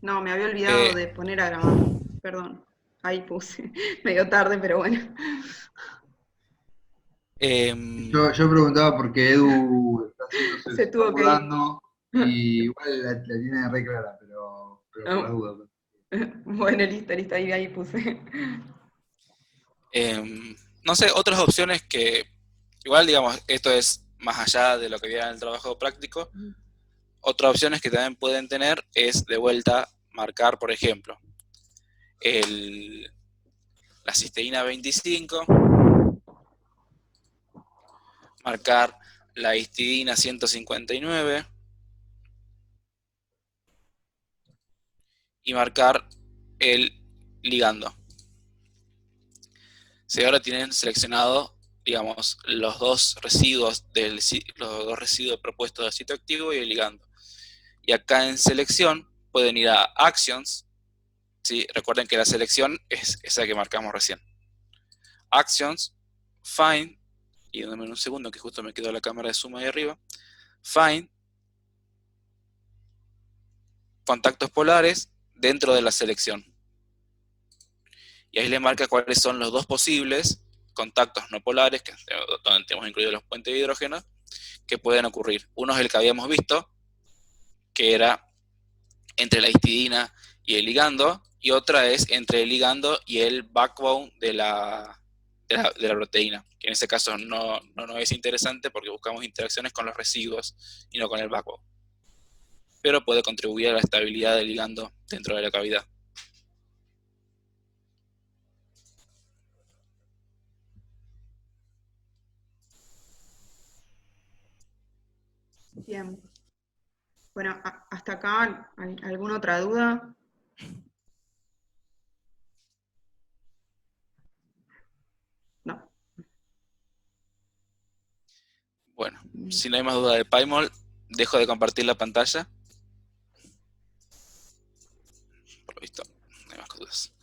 No, me había olvidado Eh, de poner a grabar. Perdón. Ahí puse. Medio tarde, pero bueno. em, Yo preguntaba porque Edu Se se está tuvo que ir. mudando y igual la tiene re clara, pero por las Ah, dudas. bueno, listo, listo. Ahí puse. no sé, otras opciones que, igual digamos, esto es más allá de lo que viene en el trabajo práctico, otras opciones que también pueden tener es de vuelta marcar, por ejemplo, el, la cisteína 25, marcar la histidina 159 y marcar el ligando. Si ahora tienen seleccionado, digamos, los dos residuos propuestos del sitio activo y el ligando. Y acá en selección pueden ir a Actions. ¿Sí? Recuerden que la selección es esa que marcamos recién. Actions, Find, y dame un segundo que justo me quedó la cámara de zoom ahí arriba. Find, contactos polares dentro de la selección. Y ahí le marca cuáles son los dos posibles contactos no polares, donde tenemos incluidos los puentes de hidrógeno, que pueden ocurrir. Uno es el que habíamos visto, que era entre la histidina y el ligando, y otra es entre el ligando y el backbone de la proteína, que en ese caso no es interesante porque buscamos interacciones con los residuos y no con el backbone. Pero puede contribuir a la estabilidad del ligando dentro de la cavidad. Bien. Bueno, hasta acá, ¿alguna otra duda? No. Bueno, si no hay más duda de PyMol, dejo de compartir la pantalla. Por lo visto, no hay más dudas.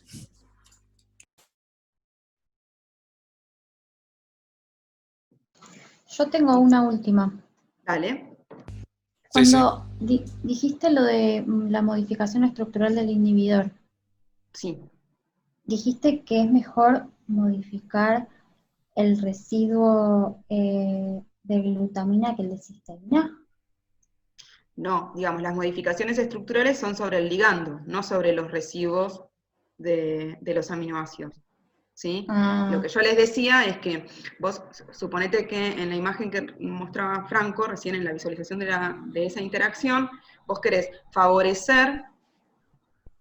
Yo tengo una última. Dale. Sí, sí. Cuando dijiste lo de la modificación estructural del inhibidor, Sí. dijiste que es mejor modificar el residuo de glutamina que el de cisteína. No, digamos, las modificaciones estructurales son sobre el ligando, no sobre los residuos de los aminoácidos. ¿Sí? Lo Ah, que yo les decía es que vos suponete que en la imagen que mostraba Franco, recién en la visualización de esa interacción, vos querés favorecer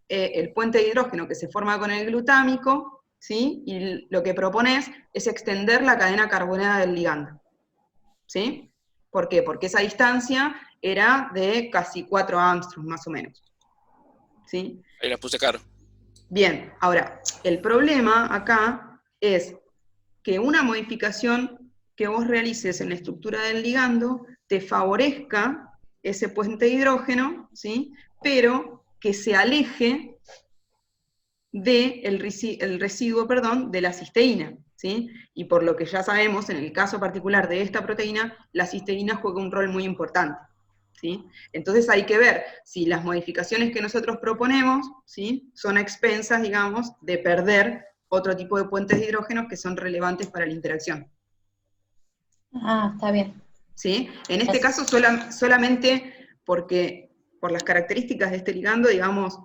el puente de hidrógeno que se forma con el glutámico, ¿sí? Y lo que propones es extender la cadena carbonada del ligando. ¿Sí? ¿Por qué? Porque esa distancia era de casi 4 Armstrong, más o menos. ¿Sí? Ahí la puse caro. Bien, ahora, el problema acá es que una modificación que vos realices en la estructura del ligando te favorezca ese puente de hidrógeno, ¿sí? Pero que se aleje del residuo, perdón, de la cisteína, ¿sí? Y por lo que ya sabemos, en el caso particular de esta proteína, la cisteína juega un rol muy importante, ¿sí? Entonces hay que ver si las modificaciones que nosotros proponemos, ¿sí? Son a expensas, digamos, de perder otro tipo de puentes de hidrógeno que son relevantes para la interacción. está bien. ¿Sí? En este Eso. caso solamente porque por las características de este ligando, digamos,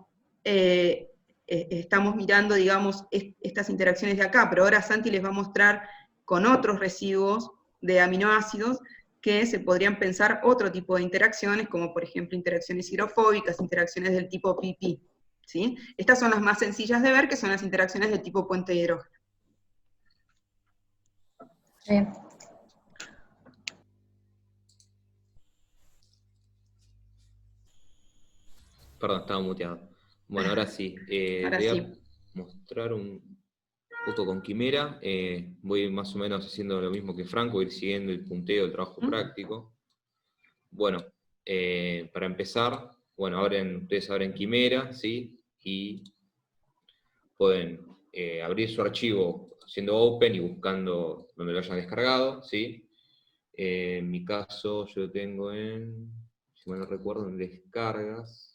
estamos mirando, digamos, estas interacciones de acá, pero ahora Santi les va a mostrar con otros residuos de aminoácidos que se podrían pensar otro tipo de interacciones, como por ejemplo interacciones hidrofóbicas, interacciones del tipo PP. ¿Sí? Estas son las más sencillas de ver, que son las interacciones del tipo puente de hidrógeno. Bien. Perdón, estaba muteado. Bueno, ahora sí. Ahora Voy sí. a mostrar justo con Quimera. Voy más o menos haciendo lo mismo que Franco, ir siguiendo el punteo del trabajo práctico. Bueno, para empezar, bueno, ustedes abren Quimera, ¿sí? Y pueden abrir su archivo haciendo open y buscando donde lo hayan descargado, ¿sí? En mi caso, yo lo tengo si mal no recuerdo, en descargas.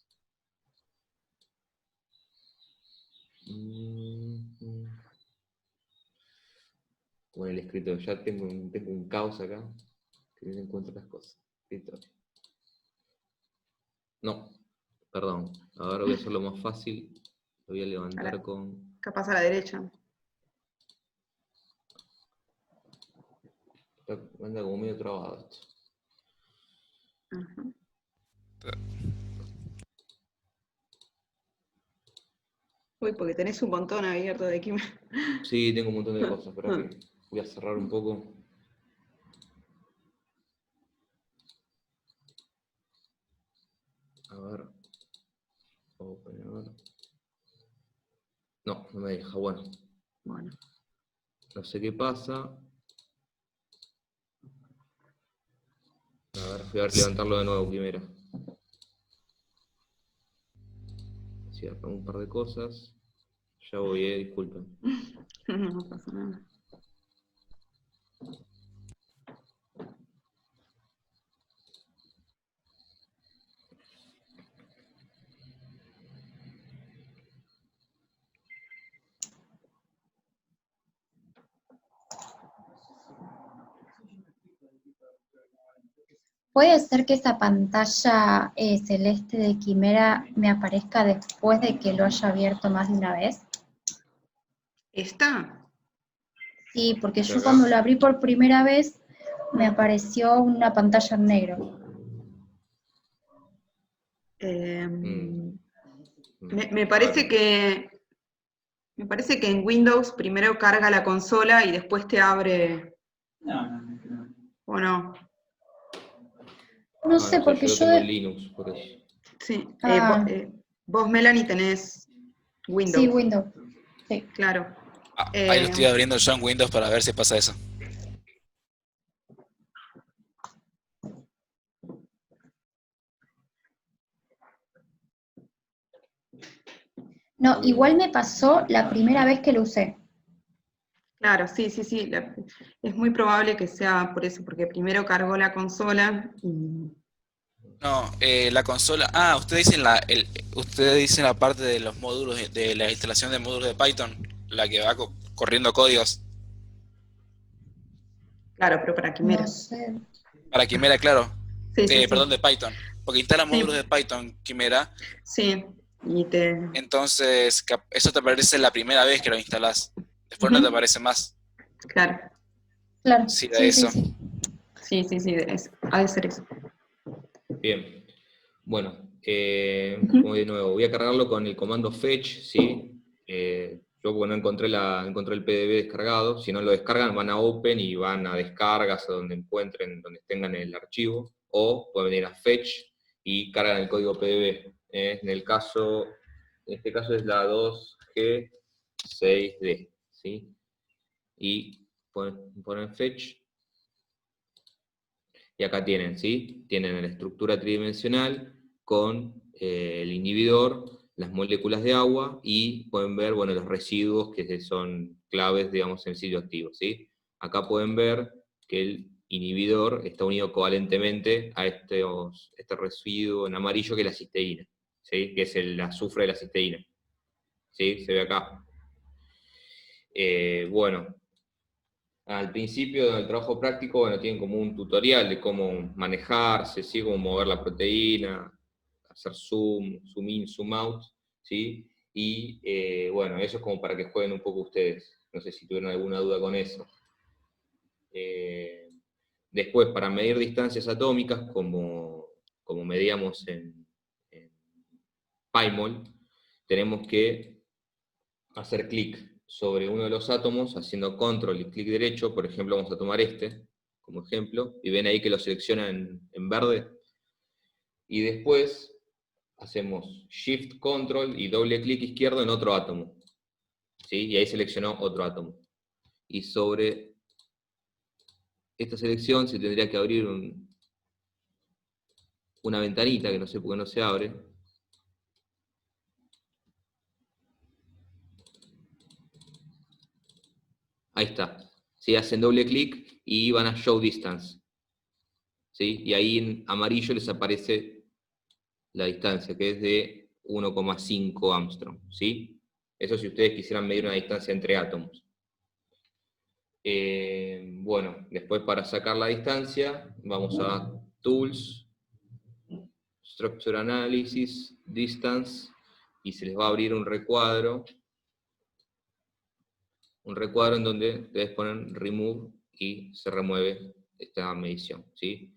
con el escritorio. Ya tengo un caos acá, que no encuentro las cosas. Escritorio. No, perdón. Ahora voy a hacerlo más fácil. Lo voy a levantar con... Capaz a la derecha. Anda como medio trabado esto. Ajá. Uy, porque tenés un montón abierto de aquí. Sí, tengo un montón de cosas, pero que voy a cerrar un poco. A ver. Open, a ver. No, no me deja. Bueno, Bueno. no sé qué pasa. A ver, voy a levantarlo de nuevo primero. Cierro un par de cosas. Ya voy, disculpen. No pasa nada. ¿Puede ser que esa pantalla celeste de Quimera me aparezca después de que lo haya abierto más de una vez? ¿Está? Sí, porque yo Acá. cuando lo abrí por primera vez me apareció una pantalla en negro. Me parece que en Windows primero carga la consola y después te abre. ¿O no? No sé, No sé, porque yo lo yo... tengo en Linux, por eso. Sí. Vos, Melanie, tenés Sí, Windows. Windows. Sí. Claro. Ahí lo estoy abriendo yo en Windows para ver si pasa eso. No, igual me pasó la primera vez que lo usé. Claro, sí. Es muy probable que sea por eso, porque primero cargó la consola y... No, la consola... ustedes dicen la parte de los módulos, de la instalación de módulos de Python, la que va corriendo códigos. Claro, pero para Quimera. No sé. Para Quimera, claro. Sí. Perdón, de Python. Porque instala Sí. módulos de Python, Quimera. Sí, Entonces, eso te aparece la primera vez que lo instalás. Después no te aparece más. Claro. Claro, Sí, sí, eso. Sí, ha de ser eso. Bien. Bueno, voy de nuevo. Voy a cargarlo con el comando fetch, ¿sí? Yo no encontré el PDB descargado. Si no lo descargan, van a Open y van a descargas a donde encuentren, donde tengan el archivo. O pueden venir a fetch y cargan el código PDB. En este caso es la 2G6D, ¿sí? Y ponen fetch. Y acá tienen, ¿sí? Tienen la estructura tridimensional con el inhibidor, las moléculas de agua, y pueden ver, bueno, los residuos que son claves, digamos, en el sitio activo, ¿sí? Acá pueden ver que el inhibidor está unido covalentemente a este residuo en amarillo que es la cisteína, ¿sí? Que es el azufre de la cisteína, ¿sí? Se ve acá. Bueno, al principio del trabajo práctico, bueno, tienen como un tutorial de cómo manejarse, ¿sí? Cómo mover la proteína, hacer zoom in, zoom out, ¿sí? Y bueno, eso es como para que jueguen un poco ustedes. No sé si tuvieron alguna duda con eso. Después, para medir distancias atómicas, como medíamos en PyMol, tenemos que hacer clic sobre uno de los átomos, haciendo control y clic derecho. Por ejemplo, vamos a tomar este como ejemplo, y ven ahí que lo selecciona en verde, y después hacemos shift control y doble clic izquierdo en otro átomo, ¿sí? Y ahí seleccionó otro átomo. Y sobre esta selección se tendría que abrir una ventanita, que no sé por qué no se abre. Ahí está. ¿Sí? Hacen doble clic y van a Show Distance, ¿sí? Y ahí en amarillo les aparece la distancia, que es de 1,5 Armstrong, ¿sí? Eso si ustedes quisieran medir una distancia entre átomos. Bueno, después para sacar la distancia, vamos a Tools, Structure Analysis, Distance, y se les va a abrir un recuadro en donde ustedes ponen Remove y se remueve esta medición, ¿sí?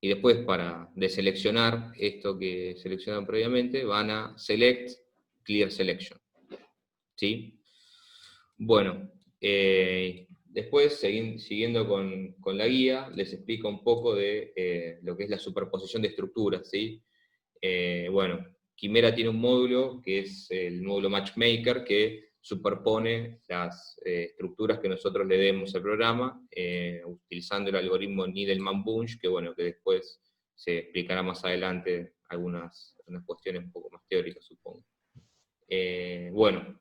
Y después para deseleccionar esto que seleccionaron previamente, van a Select, Clear Selection, ¿sí? Bueno, después, siguiendo con la guía, les explico un poco de lo que es la superposición de estructuras, ¿sí? Bueno, Quimera tiene un módulo que es el módulo Matchmaker, que superpone las estructuras que nosotros le demos al programa, utilizando el algoritmo Needleman-Bunch, que bueno, que después se explicará más adelante algunas cuestiones un poco más teóricas, supongo. Bueno,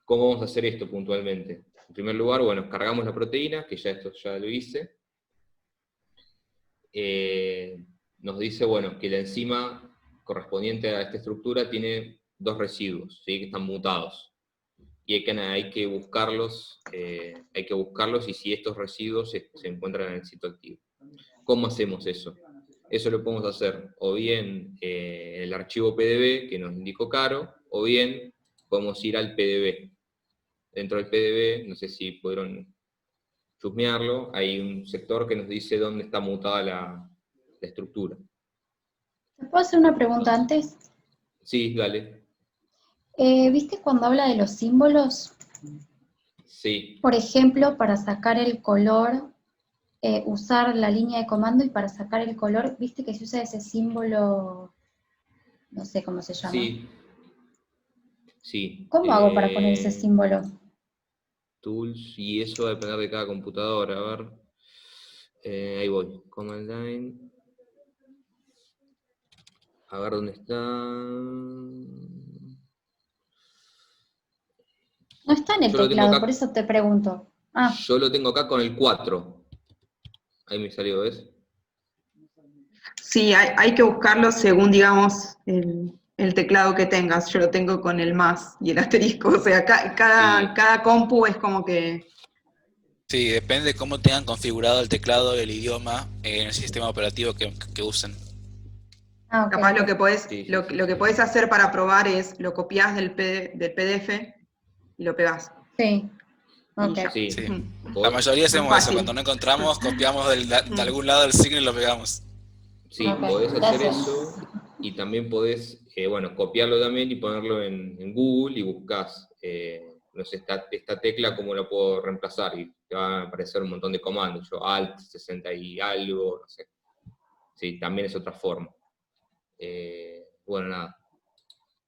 ¿cómo vamos a hacer esto puntualmente? En primer lugar, bueno, cargamos la proteína, que esto ya lo hice. Nos dice, bueno, que la enzima correspondiente a esta estructura tiene 2 residuos, ¿sí? Que están mutados. Y hay que buscarlos, y si estos residuos se encuentran en el sitio activo. ¿Cómo hacemos eso? Eso lo podemos hacer o bien en el archivo PDB, que nos indicó Caro, o bien podemos ir al PDB. Dentro del PDB, no sé si pudieron chusmearlo, hay un sector que nos dice dónde está mutada la estructura. ¿Te puedo hacer una pregunta antes? Sí, dale. ¿Viste cuando habla de los símbolos? Sí. Por ejemplo, para sacar el color, usar la línea de comando, y para sacar el color, ¿viste que se usa ese símbolo? No sé cómo se llama. Sí. Sí. ¿Cómo hago para poner ese símbolo? Tools, y eso va a depender de cada computadora. A ver. Ahí voy. Command Line. A ver dónde está. No está en el Yo lo tengo teclado, acá. por eso te pregunto. Ah, Yo lo tengo acá con el 4. Ahí me salió, ¿ves? Sí, hay que buscarlo según, digamos, el teclado que tengas. Yo lo tengo con el más y el asterisco. O sea, Sí. cada compu es como que... Sí, depende de cómo tengan configurado el teclado, el idioma, en el sistema operativo que usen. ok. Capaz lo que podés, Sí, sí, lo sí, que sí. podés hacer para probar es, lo copiás del PDF y lo pegás. Sí, Y ok. ya. Sí. Sí. Podés- La mayoría Más hacemos eso, fácil. cuando no encontramos, copiamos de algún lado el signo y lo pegamos. Sí, Ok, podés hacer gracias. eso, y también podés, bueno, copiarlo también y ponerlo en Google y buscás, no sé, esta tecla, cómo la puedo reemplazar, y te van a aparecer un montón de comandos, yo Alt 60 y algo, no sé. Sí, también es otra forma. Bueno, nada.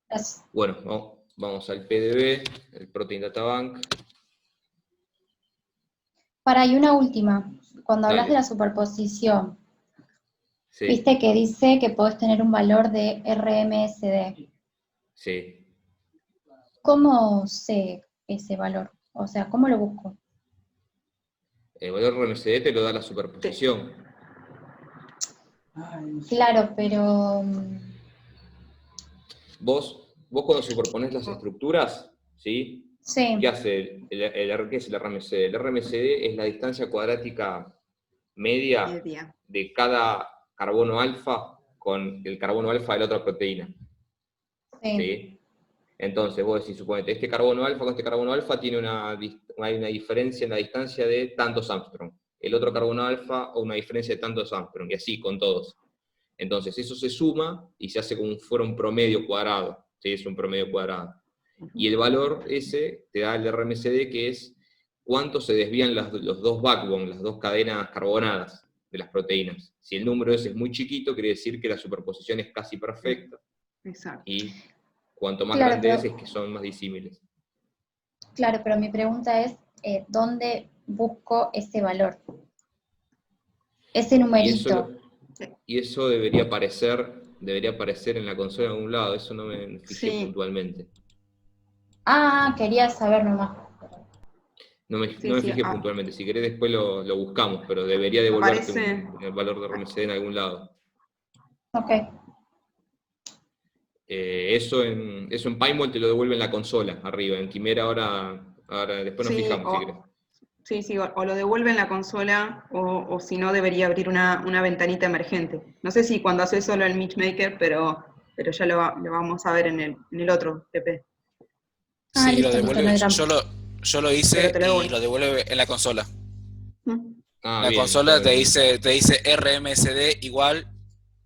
Gracias. Bueno, vamos al PDB, el Protein Data Bank. Y una última. Cuando hablas de Dale. la superposición, Sí, viste que dice que podés tener un valor de RMSD. sí. ¿Cómo sé ese valor? O sea, ¿cómo lo busco? El valor RMSD te lo da la superposición. Claro, pero... Vos cuando superponés las estructuras, ¿sí? Sí, ¿Qué hace qué es el RMCD? El RMCD es la distancia cuadrática media Media. de cada carbono alfa con el carbono alfa de la otra proteína. sí. ¿Sí? Entonces, vos decís, suponete, este carbono alfa con este carbono alfa hay una diferencia en la distancia de tantos Armstrong. El otro carbono alfa, o una diferencia de tantos Armstrong, y así con todos. Entonces, eso se suma y se hace como si fuera un promedio cuadrado. ¿Sí? Es un promedio cuadrado. Y el valor ese te da el RMSD, que es cuánto se desvían los dos backbone, las dos cadenas carbonadas de las proteínas. Si el número ese es muy chiquito, quiere decir que la superposición es casi perfecta. Exacto. Y cuanto más Claro, grande es pero, que son más disímiles. claro, pero mi pregunta es, ¿dónde busco ese valor? Ese numerito. Y eso debería aparecer en la consola en algún lado. Eso no me fijé Sí, puntualmente. Ah, quería saber nomás. No me sí, fijé puntualmente. Si querés después lo buscamos, pero debería devolverte aparece... el valor de RMCD en algún lado. Ok, Eso en PyMol te lo devuelve en la consola, arriba. En Quimera ahora después nos Sí, fijamos si querés. Sí, sí, o lo devuelve en la consola, o si no, debería abrir una ventanita emergente. No sé si cuando hace solo el matchmaker, pero ya lo vamos a ver en el otro TP. Ah, Sí, lo listo, listo, no devuelve. era... Yo lo Pero hice te lo y devuelve. lo devuelve en la consola. Mm. Ah, La bien, está consola bien. te dice RMSD igual,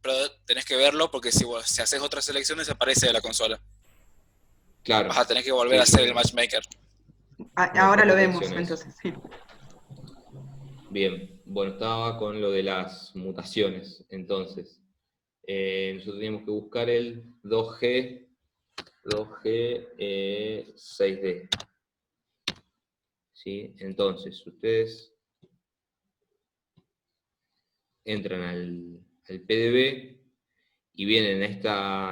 pero tenés que verlo porque si haces otras selecciones aparece de la consola. Vas Claro, a tener que volver a sí, hacer el sí, matchmaker. me Ahora lo llamó vemos, atención eso. entonces, sí. Bien, bueno, estaba con lo de las mutaciones. Entonces, nosotros teníamos que buscar el 6D. ¿Sí? Entonces, ustedes entran al PDB y vienen a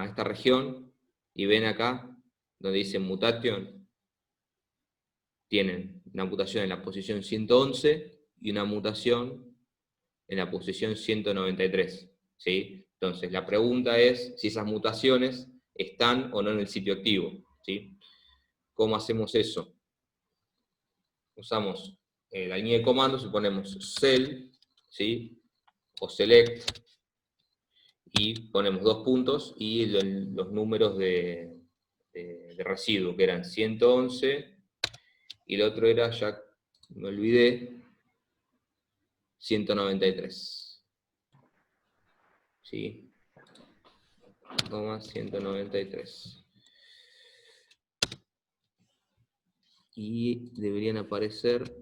esta región y ven acá donde dice mutation, tienen una mutación en la posición 111 y una mutación en la posición 193. ¿Sí? Entonces, la pregunta es si esas mutaciones están o no en el sitio activo. ¿Sí? ¿Cómo hacemos eso? Usamos la línea de comandos y ponemos cell, ¿sí? O select, y ponemos 2 puntos y los números de residuo, que eran 111, y el otro era, ya me olvidé, 193. ¿Sí? 193. Y deberían aparecer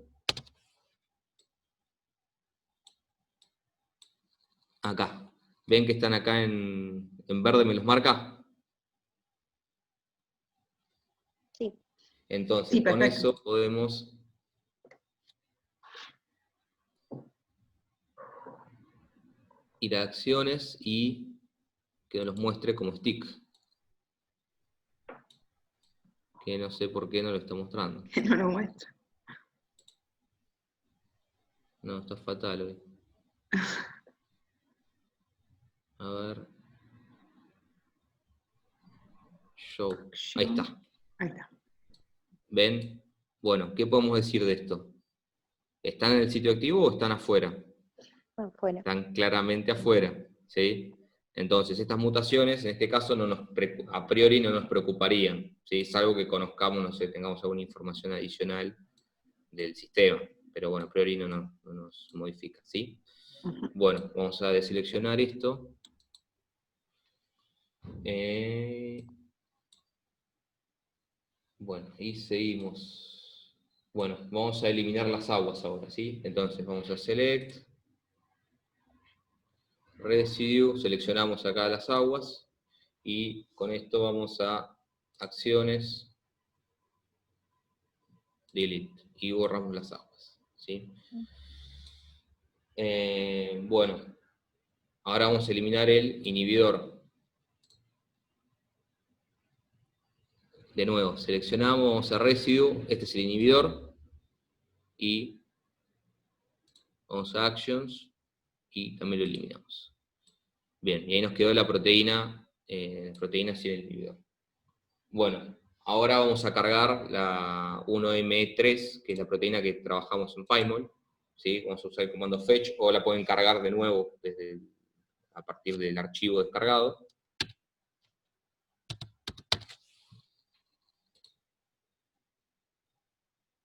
acá. ¿Ven que están acá en verde? ¿Me los marca? Sí. Entonces, Sí, con perfecto. eso podemos ir a acciones y que nos los muestre como stick. Que no sé por qué no lo está mostrando. Que no lo muestra. No, está fatal hoy. A ver. Show. Ahí está. Ahí está. ¿Ven? Bueno, ¿qué podemos decir de esto? ¿Están en el sitio activo o están afuera? Afuera. Están claramente afuera, ¿sí? Entonces, estas mutaciones, en este caso, a priori no nos preocuparían, ¿sí? Salvo que conozcamos, no sé, tengamos alguna información adicional del sistema, pero bueno, a priori no nos modifica, ¿sí? Ujú. Bueno, vamos a deseleccionar esto. Bueno, y seguimos. Bueno, vamos a eliminar las aguas ahora, ¿sí? Entonces vamos a select, residue, seleccionamos acá las aguas, y con esto vamos a acciones, delete, y borramos las aguas, ¿sí? Bueno, ahora vamos a eliminar el inhibidor. De nuevo, seleccionamos, vamos a residue, este es el inhibidor, y vamos a actions, y también lo eliminamos. Bien, y ahí nos quedó la proteína sin el inhibidor. Bueno, ahora vamos a cargar la 1M3, que es la proteína que trabajamos en PyMol, ¿sí? Vamos a usar el comando fetch, o la pueden cargar de nuevo a partir del archivo descargado.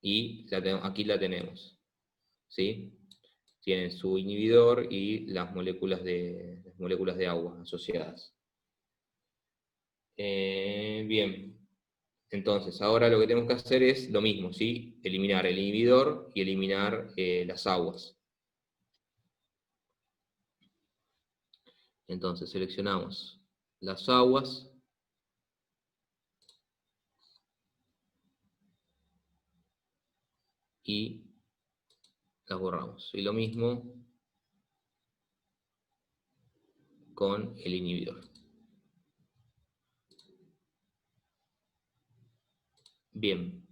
Y aquí la tenemos, ¿sí? Tienen su inhibidor y las moléculas de agua asociadas. Bien, entonces ahora lo que tenemos que hacer es lo mismo, ¿sí? Eliminar el inhibidor y eliminar las aguas. Entonces seleccionamos las aguas y las borramos. Y lo mismo con el inhibidor. Bien.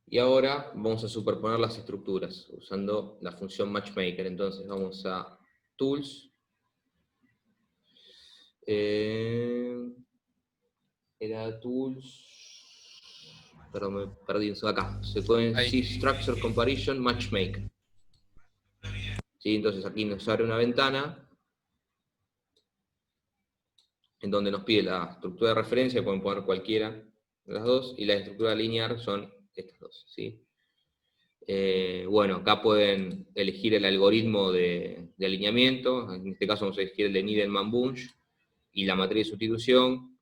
Y ahora vamos a superponer las estructuras usando la función matchmaker. Entonces vamos a Tools. Era Tools. Perdón, me perdí acá. Sequence Ahí. Structure Comparison Matchmaker. ¿Sí? Entonces aquí nos abre una ventana en donde nos pide la estructura de referencia, pueden poner cualquiera de las dos, y la estructura lineal son estas dos. ¿Sí? Bueno, acá pueden elegir el algoritmo de alineamiento, en este caso vamos a elegir el de Needleman-Bunch, y la matriz de sustitución,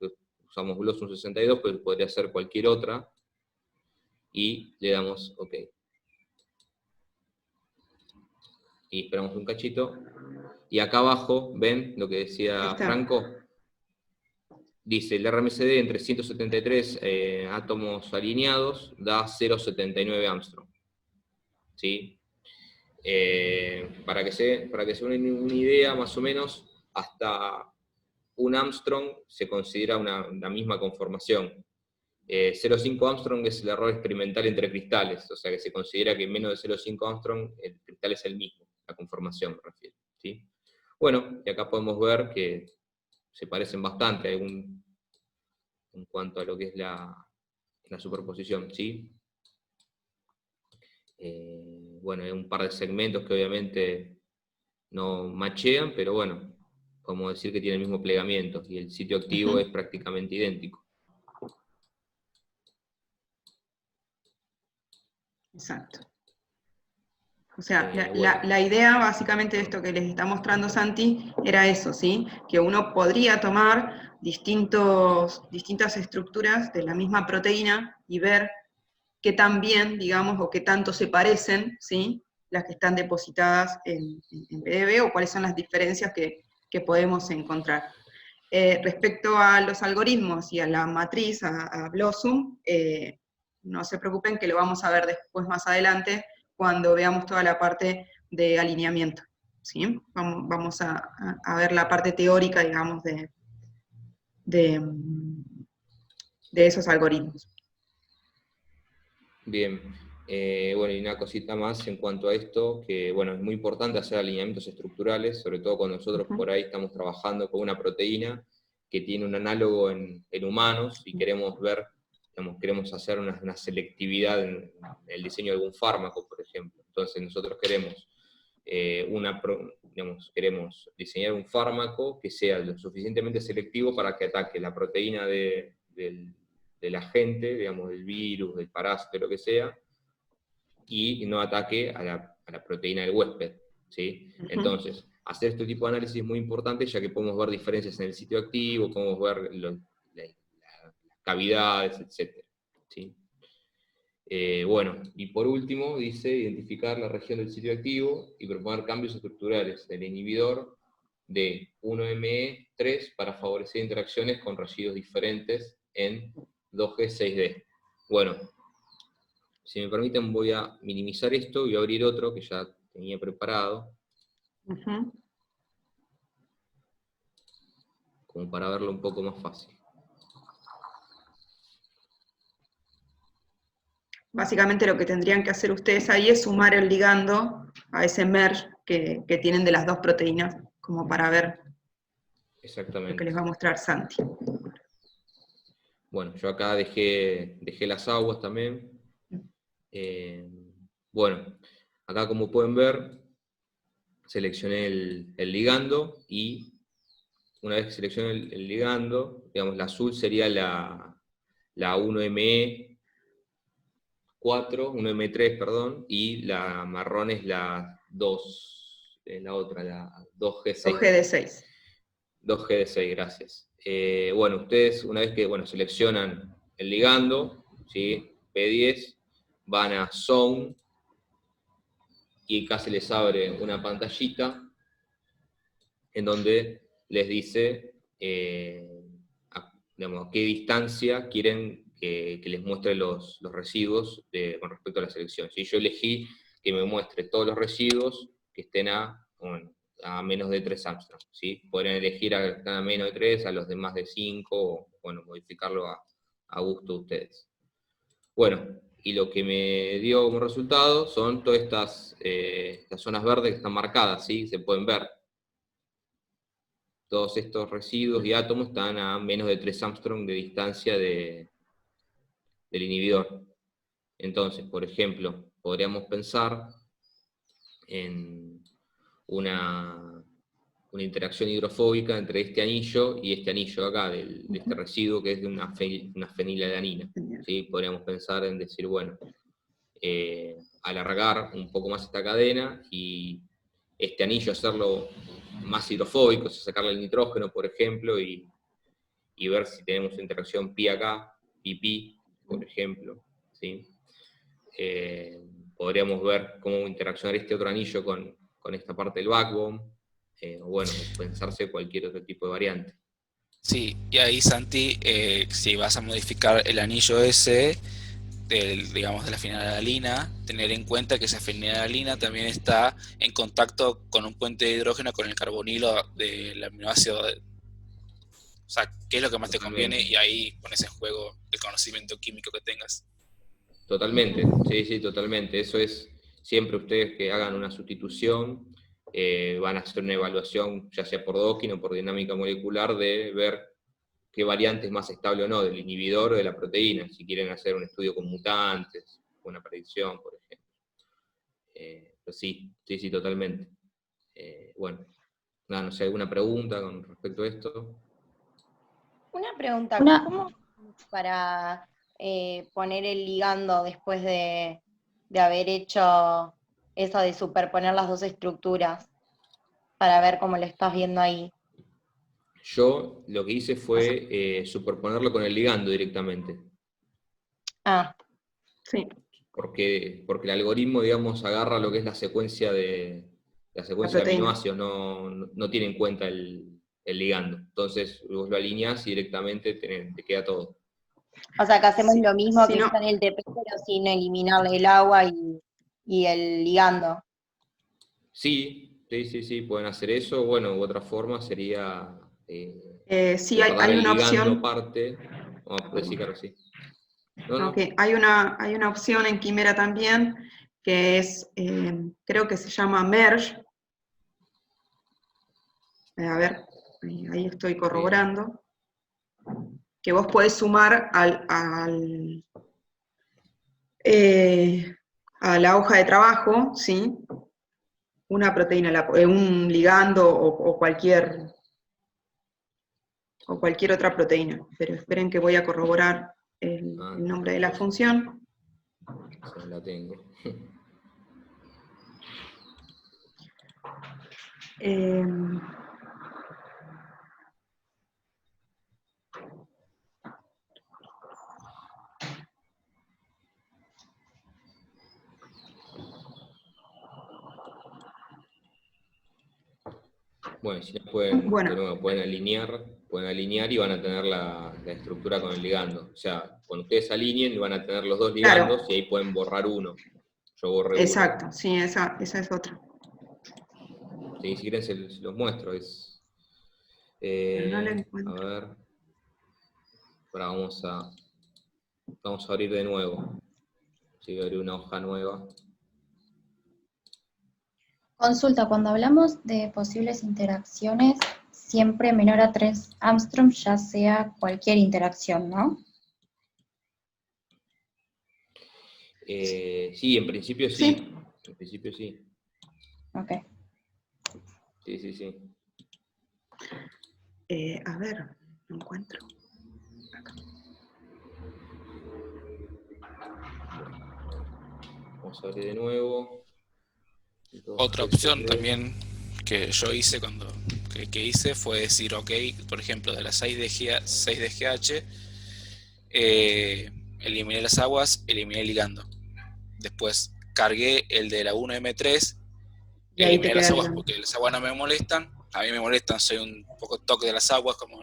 usamos Blossom 62, pero podría ser cualquier otra, y le damos OK. Y esperamos un cachito, y acá abajo, ¿ven lo que decía Está. Franco? Dice, el RMSD entre 173 átomos alineados da 0,79 Armstrong. ¿Sí? Para que se den una idea, más o menos, hasta un Armstrong se considera una misma conformación. 0,5 Armstrong es el error experimental entre cristales, o sea que se considera que menos de 0,5 Armstrong el cristal es el mismo, la conformación me refiero. ¿Sí? Bueno, y acá podemos ver que se parecen bastante en cuanto a lo que es la superposición, ¿sí? Bueno, hay un par de segmentos que obviamente no machean, pero bueno, podemos decir que tiene el mismo plegamiento, y el sitio activo es prácticamente idéntico. Exacto. O sea, Bueno. la idea básicamente de esto que les está mostrando Santi era eso, ¿sí? Que uno podría tomar distintas estructuras de la misma proteína y ver qué tan bien, digamos, o qué tanto se parecen, ¿sí? Las que están depositadas en PDB, o cuáles son las diferencias que podemos encontrar. Respecto a los algoritmos y a la matriz, a Blossom, no se preocupen que lo vamos a ver después más adelante, cuando veamos toda la parte de alineamiento. ¿Sí? Vamos a ver la parte teórica, digamos, de esos algoritmos. Bien, bueno, y una cosita más en cuanto a esto, que bueno, es muy importante hacer alineamientos estructurales, sobre todo cuando nosotros por ahí estamos trabajando con una proteína que tiene un análogo en humanos y queremos ver, digamos, queremos hacer una selectividad en el diseño de algún fármaco, por ejemplo. Entonces nosotros queremos, queremos diseñar un fármaco que sea lo suficientemente selectivo para que ataque la proteína del agente, digamos, del virus, del parásito, lo que sea, y no ataque a la proteína del huésped, ¿sí? Entonces, hacer este tipo de análisis es muy importante, ya que podemos ver diferencias en el sitio activo, podemos ver las cavidades, etc. ¿Sí? Bueno, y por último, dice identificar la región del sitio activo y proponer cambios estructurales del inhibidor de 1ME3 para favorecer interacciones con residuos diferentes en 2G6D. Bueno, si me permiten voy a minimizar esto y voy a abrir otro que ya tenía preparado, como para verlo un poco más fácil. Básicamente lo que tendrían que hacer ustedes ahí es sumar el ligando a ese merge que tienen de las dos proteínas, como para ver lo que les va a mostrar Santi. Bueno, yo acá dejé las aguas también. Bueno, acá como pueden ver, seleccioné el ligando, y una vez que seleccioné el ligando, digamos, la azul sería la 1ME4, 1M3, perdón, y la marrón es la 2, la otra, la 2G6. 2G6. 2G6, gracias. Bueno, ustedes una vez que seleccionan el ligando, ¿sí? P10, van a Zone, y acá se les abre una pantallita en donde les dice digamos, a qué distancia quieren que les muestre los residuos con respecto a la selección. ¿Sí? Yo elegí que me muestre todos los residuos que estén a menos de 3 Armstrong. ¿Sí? Podrían elegir a los que están a menos de 3, a los de más de 5, o modificarlo a gusto de ustedes. Bueno, y lo que me dio como resultado son todas estas zonas verdes que están marcadas, ¿sí? Se pueden ver. Todos estos residuos y átomos están a menos de 3 Armstrong de distancia de del inhibidor. Entonces, por ejemplo, podríamos pensar en una interacción hidrofóbica entre este anillo y este anillo de acá, de este residuo que es de una fenilalanina. ¿Sí? Podríamos pensar en decir, bueno, alargar un poco más esta cadena y este anillo hacerlo más hidrofóbico, o sea, sacarle el nitrógeno, por ejemplo, y ver si tenemos interacción pi acá, pi, por ejemplo. ¿Sí? Podríamos ver cómo interaccionar este otro anillo con esta parte del backbone, o bueno, pensarse cualquier otro tipo de variante. Sí, y ahí Santi, si vas a modificar el anillo ese, digamos de la fenilalanina, tener en cuenta que esa fenilalanina también está en contacto con un puente de hidrógeno con el carbonilo del aminoácido. O sea, ¿qué es lo que más te conviene? Y ahí pones en juego el conocimiento químico que tengas. Totalmente, sí, totalmente. Eso es, siempre ustedes que hagan una sustitución, van a hacer una evaluación, ya sea por Dawkins o por dinámica molecular, de ver qué variante es más estable o no, del inhibidor o de la proteína, si quieren hacer un estudio con mutantes, una predicción, por ejemplo. Pero sí, totalmente. Bueno, nada, no sé, ¿alguna pregunta con respecto a esto? Una pregunta, Una- ¿cómo para poner el ligando después de haber hecho eso de superponer las dos estructuras? Para ver cómo lo estás viendo ahí. Yo lo que hice fue superponerlo con el ligando directamente. Ah, Sí, Porque el algoritmo, digamos, agarra lo que es la secuencia de proteína. aminoácidos, no tiene en cuenta el ligando. Entonces, vos lo alineás y directamente te queda todo. o sea que hacemos Sí, lo mismo si que no- está en el TP, pero sin eliminarle el agua y el ligando. Sí, pueden hacer eso. Bueno, u otra forma sería sí, guardar hay el una ligando opción. aparte. Vamos a decir, claro, sí. No. Ok, hay una opción en Quimera también, que es, creo que se llama Merge. A ver, ahí estoy corroborando. Que vos podés sumar a la hoja de trabajo, ¿sí? Una proteína, un ligando o cualquier otra proteína. Pero esperen que voy a corroborar el nombre de la función. Sí, la tengo. Bueno, si no pueden, Bueno. de nuevo, pueden alinear y van a tener la estructura con el ligando. O sea, cuando ustedes alineen van a tener los dos ligandos, Claro. y ahí pueden borrar uno. Yo borré Exacto, uno. sí, esa es otra. Sí, si quieren se los muestro. Pero no la A encuentro. ver. Ahora vamos a abrir de nuevo. Sí, voy a abrir una hoja nueva. Consulta, cuando hablamos de posibles interacciones, siempre menor a 3 Armstrong, ya sea cualquier interacción, ¿no? Sí, en principio sí. Sí. En principio sí. Ok. Sí. A ver, no encuentro. Acá. Vamos a abrir de nuevo. Otra opción también que yo hice que hice fue decir, ok, por ejemplo, de las 6 de GH, eliminé las aguas, eliminé el ligando. Después cargué el de la 1M3, Y ahí eliminé te las queda aguas ligando. porque las aguas no me molestan, a mí me molestan, soy un poco toque de las aguas, como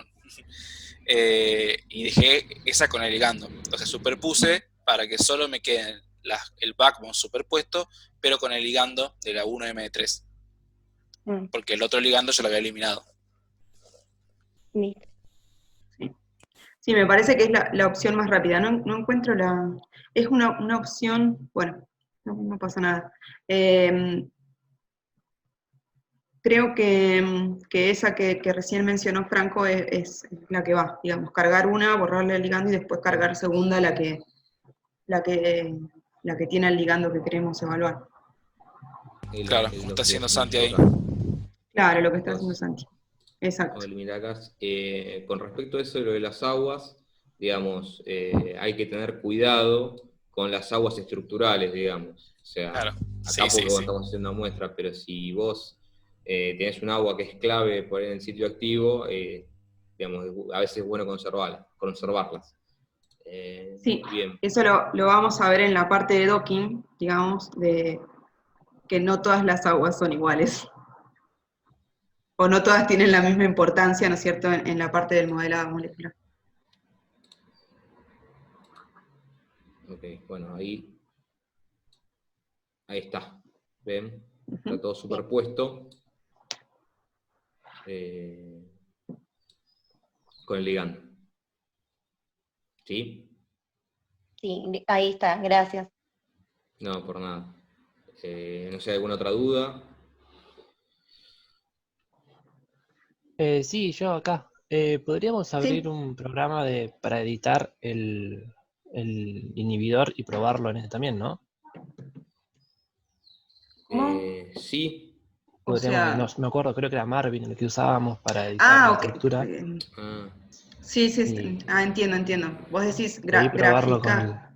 y dejé esa con el ligando. Entonces superpuse para que solo me quede el backbone superpuesto, pero con el ligando de la 1M3. Porque el otro ligando yo lo había eliminado. Sí, me parece que es la opción más rápida. No encuentro la... Es una opción... Bueno, no pasa nada. Creo que esa que recién mencionó Franco es la que va, digamos, cargar una, borrarle el ligando y después cargar segunda la que la que tiene el ligando que queremos evaluar. Claro, como está haciendo Santi ahí. Claro, lo que está haciendo Santi. Exacto. Vamos a eliminar acá. Con respecto a eso de lo de las aguas, digamos, hay que tener cuidado con las aguas estructurales, digamos. O sea, Claro. acá Sí, porque sí, sí. estamos haciendo una muestra, pero si vos tenés un agua que es clave por ahí en el sitio activo, digamos, a veces es bueno conservarlas. Sí, Bien. eso lo vamos a ver en la parte de docking, digamos, de que no todas las aguas son iguales. O no todas tienen la misma importancia, ¿no es cierto?, en la parte del modelado molecular. Ok, bueno, ahí está. ¿Ven? Está todo superpuesto con el ligando. ¿Sí? Sí, ahí está, gracias. No, por nada. No sé, ¿alguna otra duda? Sí, yo acá. ¿Podríamos abrir un programa para editar el inhibidor y probarlo en este también, no? ¿Cómo? Sí. O Podríamos, sea... no me acuerdo, creo que era Marvin el que usábamos para editar la ok. estructura. Sí, Y, entiendo. Vos decís y ahí probarlo con el... graficar.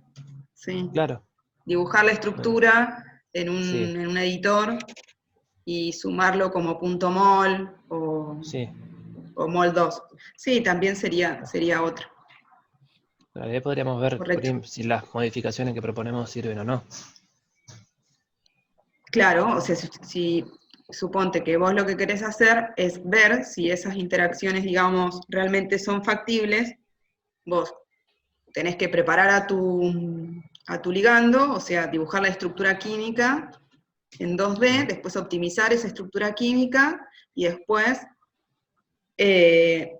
Sí. Claro, Dibujar la estructura sí, en un editor y sumarlo como punto mol sí. o mol 2. Sí, también sería otro. Ahí podríamos ver por Correcto. ahí si las modificaciones que proponemos sirven o no. Claro, o sea, si suponte que vos lo que querés hacer es ver si esas interacciones, digamos, realmente son factibles, vos tenés que preparar a tu ligando, o sea, dibujar la estructura química en 2D, después optimizar esa estructura química y después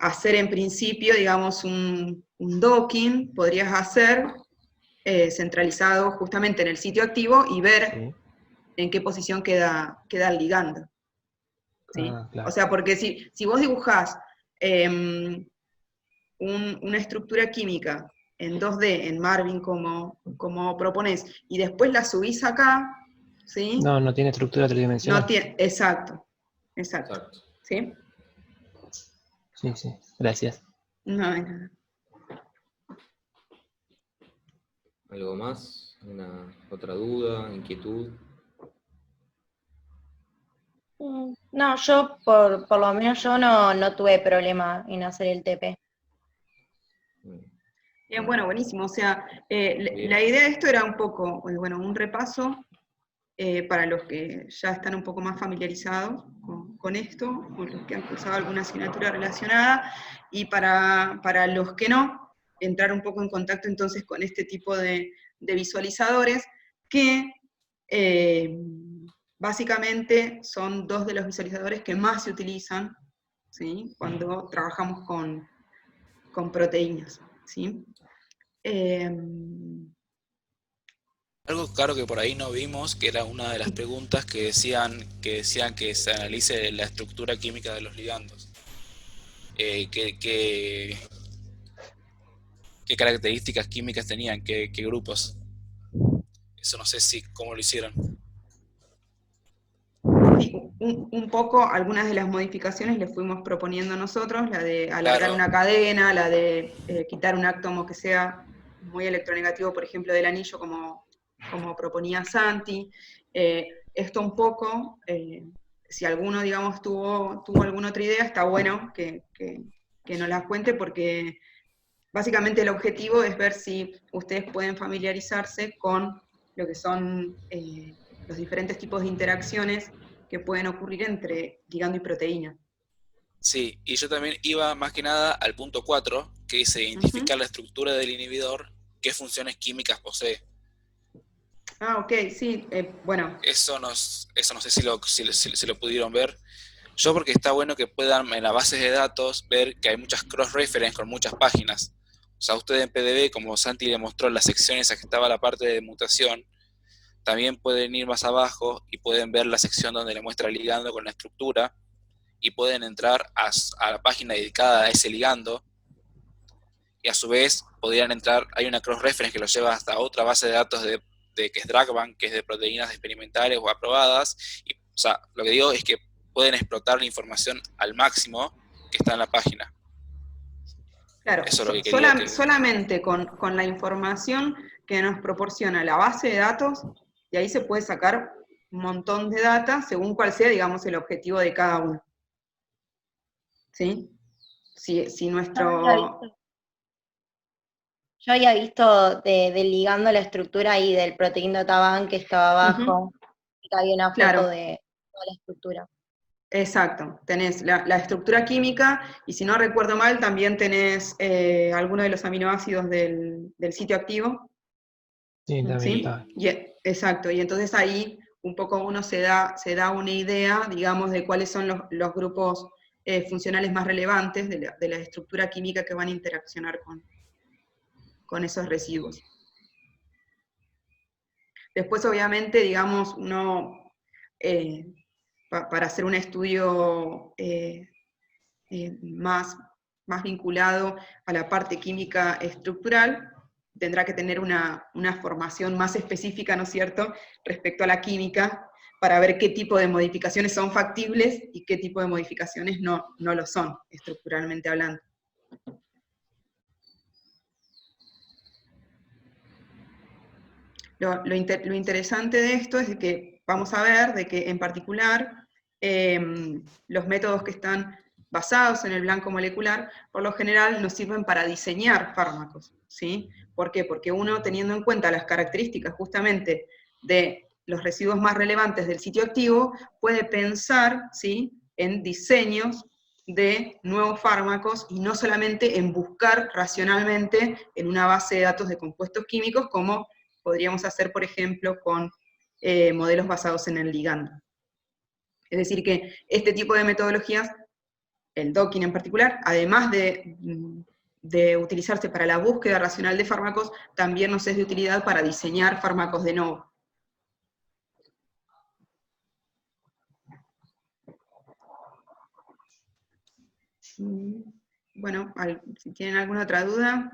hacer en principio, digamos, un docking, podrías hacer centralizado justamente en el sitio activo y ver Sí. en qué posición queda el ligando. ¿Sí? Claro. O sea, porque si vos dibujás una estructura química en 2D, en Marvin, como proponés, y después la subís acá, ¿sí? No tiene estructura tridimensional. No tiene, exacto. ¿Sí? Sí, gracias. No hay nada. ¿Algo más? ¿Una otra duda, inquietud? No, yo por lo menos yo no tuve problema en hacer el TP. Bien, bueno, buenísimo. O sea, la idea de esto era un poco, bueno, un repaso para los que ya están un poco más familiarizados con esto, con los que han cursado alguna asignatura relacionada, y para los que no, entrar un poco en contacto entonces con este tipo de visualizadores que básicamente son dos de los visualizadores que más se utilizan, ¿sí?, cuando trabajamos con proteínas, ¿sí? Algo claro que por ahí no vimos, que era una de las preguntas que decían que se analice la estructura química de los ligandos. ¿Qué características químicas tenían? ¿Qué grupos? Eso no sé cómo lo hicieron. Sí, un poco, algunas de las modificaciones le fuimos proponiendo nosotros, la de alargar una cadena, la de quitar un átomo que sea muy electronegativo, por ejemplo, del anillo, como proponía Santi. Esto un poco, si alguno, digamos, tuvo alguna otra idea, está bueno que nos la cuente, porque básicamente el objetivo es ver si ustedes pueden familiarizarse con lo que son los diferentes tipos de interacciones que pueden ocurrir entre ligando y proteína. Sí, y yo también iba más que nada al punto 4, que dice identificar la estructura del inhibidor, qué funciones químicas posee. Ok, sí, bueno. Eso no sé si lo pudieron ver. Yo porque está bueno que puedan en las bases de datos ver que hay muchas cross-reference con muchas páginas. O sea, ustedes en PDB, como Santi le mostró en las secciones a que estaba la parte de mutación, también pueden ir más abajo y pueden ver la sección donde le muestra el ligando con la estructura y pueden entrar a la página dedicada a ese ligando y a su vez podrían entrar, hay una cross-reference que los lleva hasta otra base de datos que es DRAGBank, que es de proteínas experimentales o aprobadas, y, o sea, lo que digo es que pueden explotar la información al máximo que está en la página. Claro, Eso es lo que quería que... solamente con la información que nos proporciona la base de datos, y ahí se puede sacar un montón de data según cuál sea, digamos, el objetivo de cada uno. ¿Sí? Si nuestro... Yo había visto ligando la estructura ahí del Protein Data Bank que estaba abajo, y que había una foto Claro. de toda la estructura. Exacto, tenés la estructura química, y si no recuerdo mal, también tenés algunos de los aminoácidos del sitio activo. Sí, también ¿Sí? está. Exacto, y entonces ahí un poco uno se da una idea, digamos, de cuáles son los grupos funcionales más relevantes de la estructura química que van a interaccionar con esos residuos. Después, obviamente, digamos, uno, para hacer un estudio más vinculado a la parte química estructural, tendrá que tener una formación más específica, ¿no es cierto?, respecto a la química, para ver qué tipo de modificaciones son factibles y qué tipo de modificaciones no lo son, estructuralmente hablando. Lo interesante de esto es que vamos a ver de que en particular los métodos que están basados en el blanco molecular, por lo general nos sirven para diseñar fármacos, ¿sí? ¿Por qué? Porque uno, teniendo en cuenta las características justamente de los residuos más relevantes del sitio activo, puede pensar, ¿sí?, en diseños de nuevos fármacos, y no solamente en buscar racionalmente en una base de datos de compuestos químicos, como podríamos hacer, por ejemplo, con modelos basados en el ligando. Es decir, que este tipo de metodologías, el docking en particular, además de utilizarse para la búsqueda racional de fármacos, también nos es de utilidad para diseñar fármacos de nuevo. Bueno, si tienen alguna otra duda.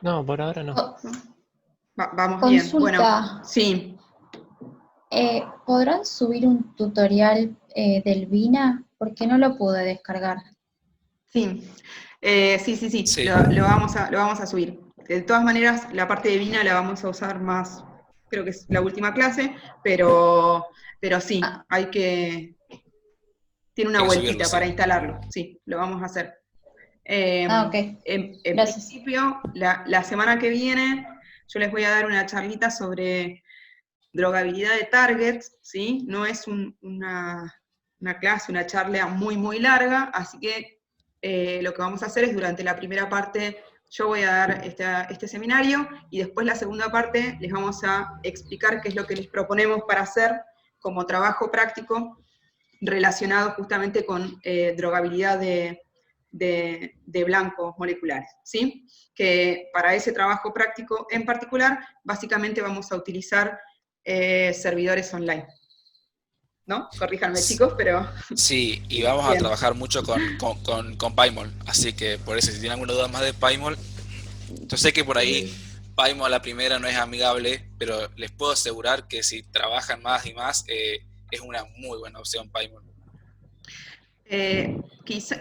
No, por ahora no. Vamos Consulta. bien. Bueno, sí. ¿Podrán subir un tutorial del Vina? Porque no lo pude descargar. Sí, Sí. lo vamos a subir. De todas maneras, la parte de Vina la vamos a usar más, creo que es la última clase, pero sí, tiene una Hay que vueltita subirlo, sí. para instalarlo, sí, lo vamos a hacer. Ok. En Gracias. principio, la semana que viene, yo les voy a dar una charlita sobre drogabilidad de targets, ¿sí? No es una clase, una charla muy, muy larga, así que lo que vamos a hacer es, durante la primera parte, yo voy a dar este seminario, y después la segunda parte les vamos a explicar qué es lo que les proponemos para hacer como trabajo práctico relacionado justamente con drogabilidad de blancos moleculares, ¿sí? Que para ese trabajo práctico en particular, básicamente vamos a utilizar servidores online. ¿No? Corríjanme, chicos, pero... Sí, y vamos a trabajar mucho con PyMol, así que por eso, si tienen alguna duda más de PyMol, yo sé que por ahí PyMol a la primera no es amigable, pero les puedo asegurar que si trabajan más y más, es una muy buena opción PyMol.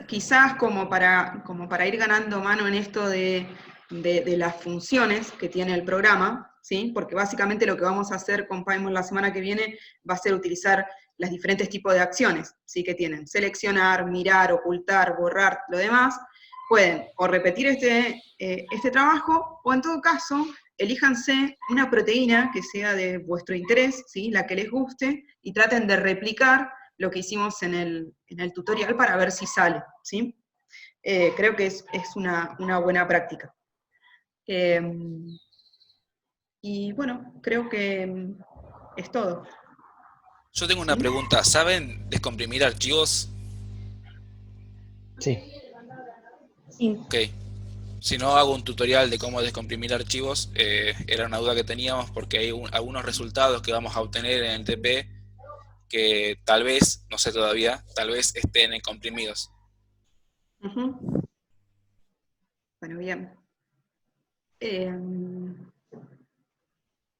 Quizás como para ir ganando mano en esto de las funciones que tiene el programa, ¿sí? Porque básicamente lo que vamos a hacer con PyMol la semana que viene va a ser utilizar los diferentes tipos de acciones, ¿sí?, que tienen: seleccionar, mirar, ocultar, borrar, lo demás. Pueden o repetir este trabajo, o en todo caso, elíjanse una proteína que sea de vuestro interés, ¿sí?, la que les guste, y traten de replicar lo que hicimos en el tutorial para ver si sale, ¿sí? Creo que es una buena práctica. Y bueno, creo que es todo. Yo tengo una pregunta, ¿saben descomprimir archivos? Sí. Sí. Ok. Si no, hago un tutorial de cómo descomprimir archivos. Era una duda que teníamos, porque hay algunos resultados que vamos a obtener en el TP que tal vez, no sé todavía, tal vez estén comprimidos. Ujú. Bueno, bien.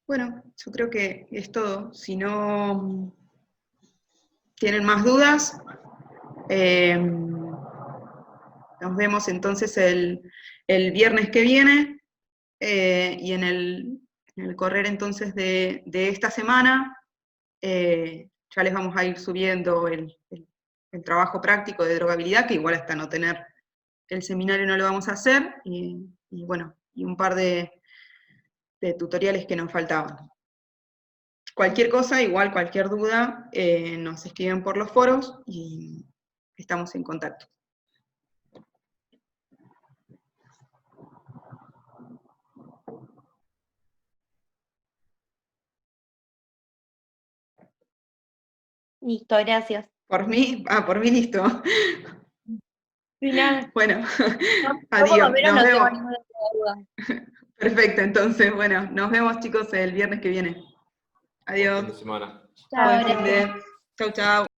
Bueno, yo creo que es todo. Si no tienen más dudas, nos vemos entonces el viernes que viene, y en el correr entonces de esta semana, ya les vamos a ir subiendo el trabajo práctico de drogabilidad, que igual hasta no tener el seminario no lo vamos a hacer, y bueno, y un par de tutoriales que nos faltaban. Cualquier cosa, igual cualquier duda, nos escriben por los foros y estamos en contacto. Listo, gracias. Por mí listo. Final. Bueno, No, adiós, pero nos no tengo vemos. ninguna duda. Perfecto, entonces, bueno, nos vemos chicos el viernes que viene. Buen fin de Adiós. semana. Chao, Buen fin gracias. de. Chau, chau.